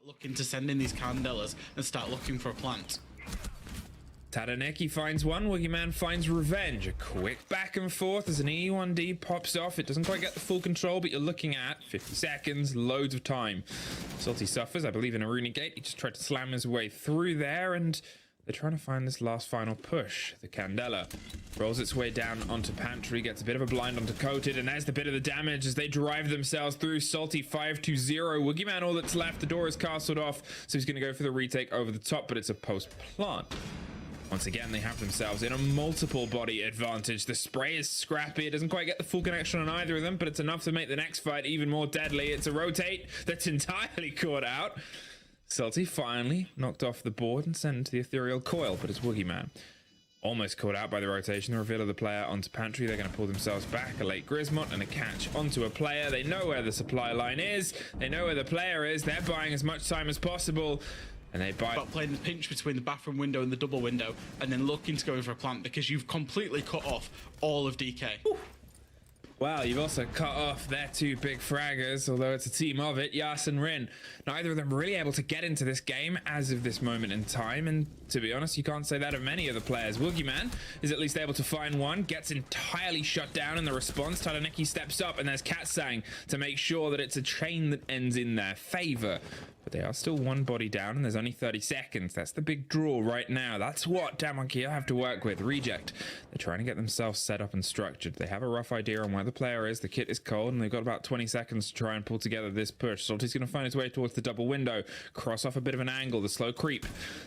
looking to send in these candelas and start looking for a plant. Tadaneki finds one, Woogieman finds revenge. A quick back and forth as an E1D pops off. It doesn't quite get the full control, but you're looking at 50 seconds, loads of time. Salty suffers, I believe, in a Rooney gate. He just tried to slam his way through there, and they're trying to find this last final push. The Candela rolls its way down onto Pantry, gets a bit of a blind onto Coated, and there's the bit of the damage as they drive themselves through. Salty 5-0. Woogieman, all that's left. The door is castled off, so he's going to go for the retake over the top, but it's a post-plant. Once again, they have themselves in a multiple body advantage. The spray is scrappy. It doesn't quite get the full connection on either of them, but it's enough to make the next fight even more deadly. It's a rotate that's entirely caught out. Salty finally knocked off the board and sent into the ethereal coil, but it's Woogieman. Almost caught out by the rotation. The reveal of the player onto Pantry. They're going to pull themselves back. A late Grismont and a catch onto a player. They know where the supply line is. They know where the player is. They're buying as much time as possible. And they buy... About playing the pinch between the bathroom window and the double window, and then looking to go in for a plant because you've completely cut off all of DK. Ooh. Wow, you've also cut off their two big fraggers, although it's a team of it, Yas and Rin. Neither of them really able to get into this game as of this moment in time, and to be honest, you can't say that of many of the players. Woogieman is at least able to find one, gets entirely shut down in the response. Tadaneki steps up, and there's Katsang to make sure that it's a chain that ends in their favor. But they are still one body down, and there's only 30 seconds. That's the big draw right now. That's what Damonkey have to work with. Reject. They're trying to get themselves set up and structured. They have a rough idea on where the player is. The kit is cold, and they've got about 20 seconds to try and pull together this push. Salty's going to find his way towards the double window. Cross off a bit of an angle. The slow creep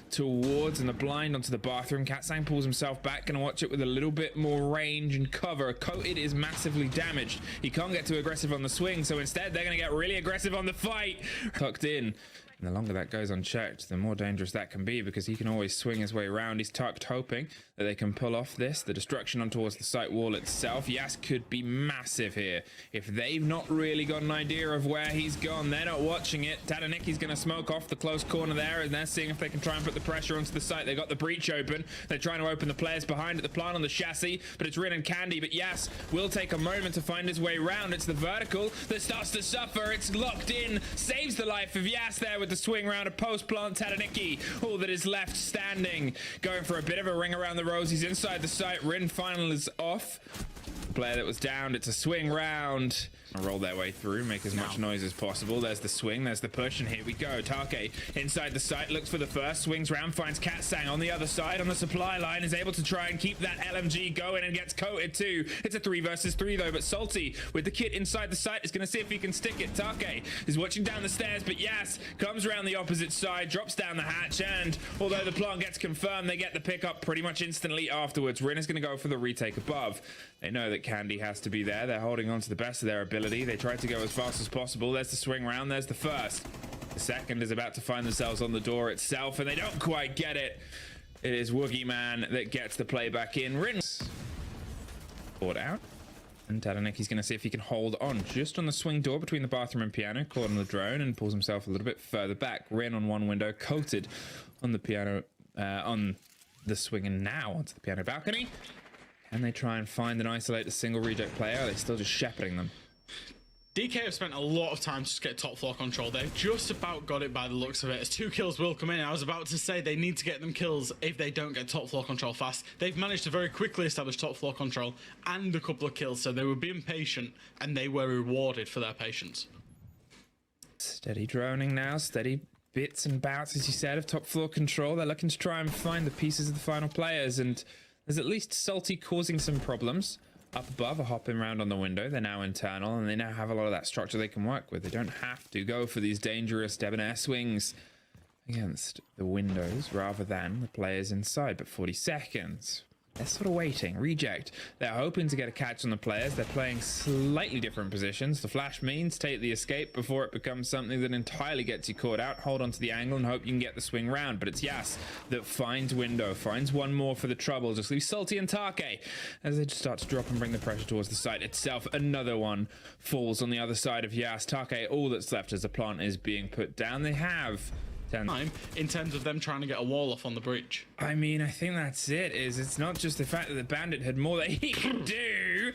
towards and the blind onto the bathroom. Katsang pulls himself back. Going to watch it with a little bit more range and cover. Coated is massively damaged. He can't get too aggressive on the swing, so instead they're going to get really aggressive on the fight. Tucked in. And the longer that goes unchecked, the more dangerous that can be because he can always swing his way around. He's tucked, hoping that they can pull off this. The destruction on towards the site wall itself. Yas could be massive here. If they've not really got an idea of where he's gone, they're not watching it. Tadaneki's going to smoke off the close corner there, and they're seeing if they can try and put the pressure onto the site. They got the breach open. They're trying to open the players behind at the plant on the chassis, but it's Rin and Candy. But Yas will take a moment to find his way around. It's the vertical that starts to suffer. It's locked in. Saves the life of Yas there with the swing round a post plant. Tadaneki, all that is left standing, going for a bit of a ring around the rose. He's inside the site. Rin final is off. The player that was downed. It's a swing round. Roll their way through, make as much noise as possible. There's the swing, there's the push, and here we go. Take inside the site, looks for the first, swings round, finds Katsang on the other side on the supply line, is able to try and keep that LMG going and gets coated too. It's a 3 versus 3 though, but Salty with the kit inside the site is going to see if he can stick it. Take is watching down the stairs, but Yas comes around the opposite side, drops down the hatch, and although the plant gets confirmed, they get the pickup pretty much instantly afterwards. Rin is going to go for the retake above. They know that Candy has to be there. They're holding on to the best of their ability. They try to go as fast as possible. There's the swing round. There's the first. The second is about to find themselves on the door itself, and they don't quite get it. It is Woogieman that gets the play back in. Rin's caught out. And Tadaneki's going to see if he can hold on just on the swing door between the bathroom and piano, caught on the drone, and pulls himself a little bit further back. Rin on one window, Coated on the piano, on the swing, and now onto the piano balcony. And they try and find and isolate a single reject player. They're still just shepherding them. DK have spent a lot of time to just get top floor control. They've just about got it by the looks of it, as 2 kills will come in. I was about to say they need to get them kills if they don't get top floor control fast. They've managed to very quickly establish top floor control and a couple of kills, so they were being patient and they were rewarded for their patience. Steady droning now, steady bits and bouts, as you said, of top floor control. They're looking to try and find the pieces of the final players, and there's at least Salty causing some problems. Up above, a hopping round on the window. They're now internal, and they now have a lot of that structure they can work with. They don't have to go for these dangerous debonair swings against the windows rather than the players inside. But 40 seconds. They're sort of waiting. Reject. They're hoping to get a catch on the players. They're playing slightly different positions. The flash means take the escape before it becomes something that entirely gets you caught out. Hold on to the angle and hope you can get the swing round. But it's Yas that finds window, finds one more for the trouble. Just leaves Salty and Take as they just start to drop and bring the pressure towards the site itself. Another one falls on the other side of Yas. Take, all that's left as the plant is being put down. They have time in terms of them trying to get a wall off on the breach. I mean, I think that's it. It's not just the fact that the bandit had more that he could do.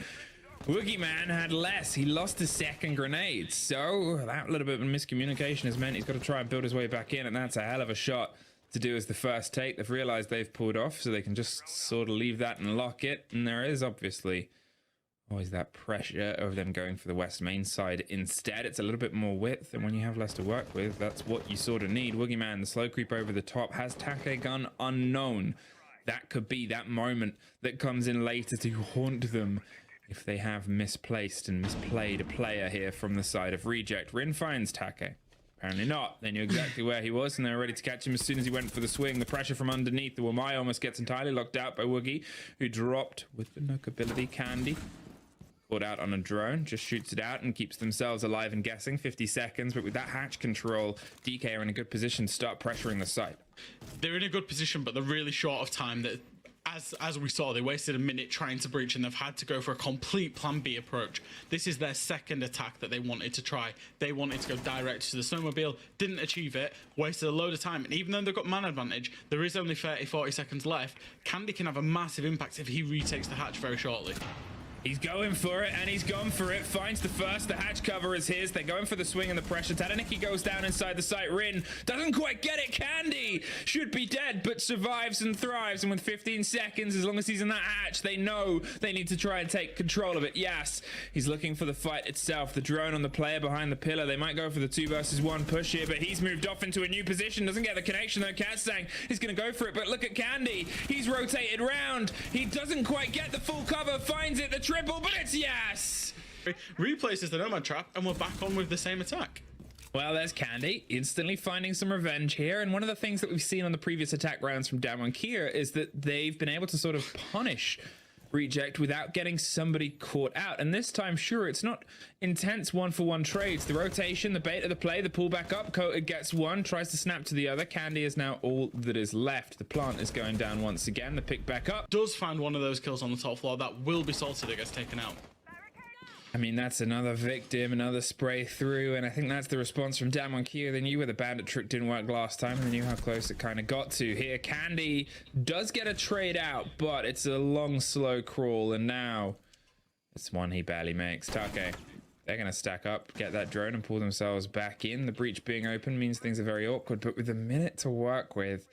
Boogeyman had less. He lost his second grenade. So that little bit of miscommunication has meant he's got to try and build his way back in, and that's a hell of a shot to do as the first take. They've realized they've pulled off, so they can just sort of leave that and lock it. And there is obviously always that pressure of them going for the west main side instead. It's a little bit more width, and when you have less to work with, that's what you sort of need. Boogeyman, the slow creep over the top, has Take gun unknown. That could be that moment that comes in later to haunt them if they have misplaced and misplayed a player here from the side of Reject. Rin finds Take. Apparently not. They knew exactly where he was, and they were ready to catch him as soon as he went for the swing. The pressure from underneath. The Wamai almost gets entirely locked out by Woogie, who dropped with the Nook ability. Candy put out on a drone, just shoots it out and keeps themselves alive and guessing. 50 seconds, but with that hatch control, DK are in a good position to start pressuring the site. They're in a good position, but they're really short of time. That as we saw, they wasted a minute trying to breach, and they've had to go for a complete plan B approach. This is their second attack that they wanted to try. They wanted to go direct to the snowmobile, didn't achieve it, wasted a load of time, and even though they've got man advantage, there is only 30-40 seconds left. Candy can have a massive impact if he retakes the hatch very shortly. He's going for it, and he's gone for it. Finds the first. The hatch cover is his. They're going for the swing and the pressure. Tadaniki goes down inside the site. Rin doesn't quite get it. Candy should be dead, but survives and thrives. And with 15 seconds, as long as he's in that hatch, they know they need to try and take control of it. Yes, he's looking for the fight itself. The drone on the player behind the pillar. They might go for the 2 versus 1 push here, but he's moved off into a new position. Doesn't get the connection, though. Katsang is going to go for it, but look at Candy. He's rotated round. He doesn't quite get the full cover. Finds it. The triple, but it's yes. Replaces the nomad trap, and we're back on with the same attack. Well, there's Candy instantly finding some revenge here, and one of the things that we've seen on the previous attack rounds from Damwon Kia is that they've been able to sort of punish Reject without getting somebody caught out. And this time, sure, it's not intense 1-for-1 trades. The rotation, the bait of the play, the pullback up. Coated gets one, tries to snap to the other. Candy is now all that is left. The plant is going down once again. The pick back up Does find one of those kills on the top floor. That will be salted. It gets taken out. I mean, that's another victim, another spray through, and I think that's the response from Damwon Kia. They knew where the bandit trick didn't work last time, and they knew how close it kind of got to. Here, Candy does get a trade out, but it's a long, slow crawl, and now it's one he barely makes. Take, they're going to stack up, get that drone, and pull themselves back in. The breach being open means things are very awkward, but with a minute to work with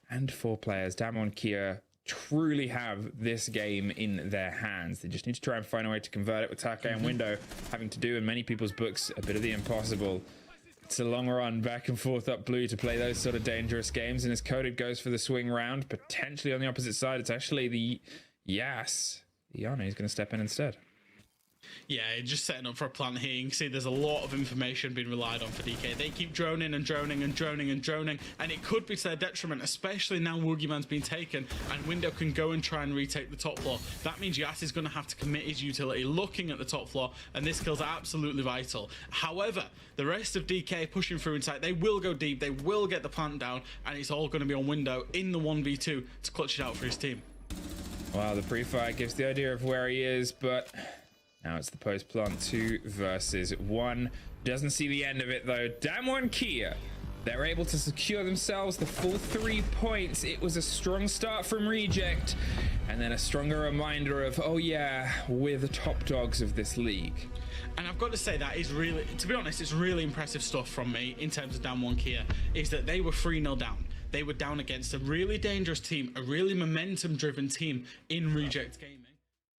and 4 players, Damwon Kia truly have this game in their hands. They just need to try and find a way to convert it, with Take and Window having to do, in many people's books, a bit of the impossible. It's a long run back and forth up blue to play those sort of dangerous games, and as Coded goes for the swing round, potentially on the opposite side, it's actually the Yas. Yana is going to step in instead. Yeah, just setting up for a plant here. You can see there's a lot of information being relied on for DK. They keep droning and droning and droning and droning, and it could be to their detriment, especially now Woogieman's been taken and Window can go and try and retake the top floor. That means Yas is going to have to commit his utility looking at the top floor, and this kill's absolutely vital. However, the rest of DK pushing through inside, they will go deep, they will get the plant down, and it's all going to be on Window in the 1v2 to clutch it out for his team. Well, the pre-fire gives the idea of where he is, but now it's the post-plant 2 versus 1. Doesn't see the end of it, though. Damwon Kia, they're able to secure themselves the full 3 points. It was a strong start from Reject, and then a stronger reminder of, oh yeah, we're the top dogs of this league. And I've got to say, that is really, to be honest, it's really impressive stuff from me in terms of Damwon Kia, is that they were 3-0 down. They were down against a really dangerous team, a really momentum-driven team in Reject game.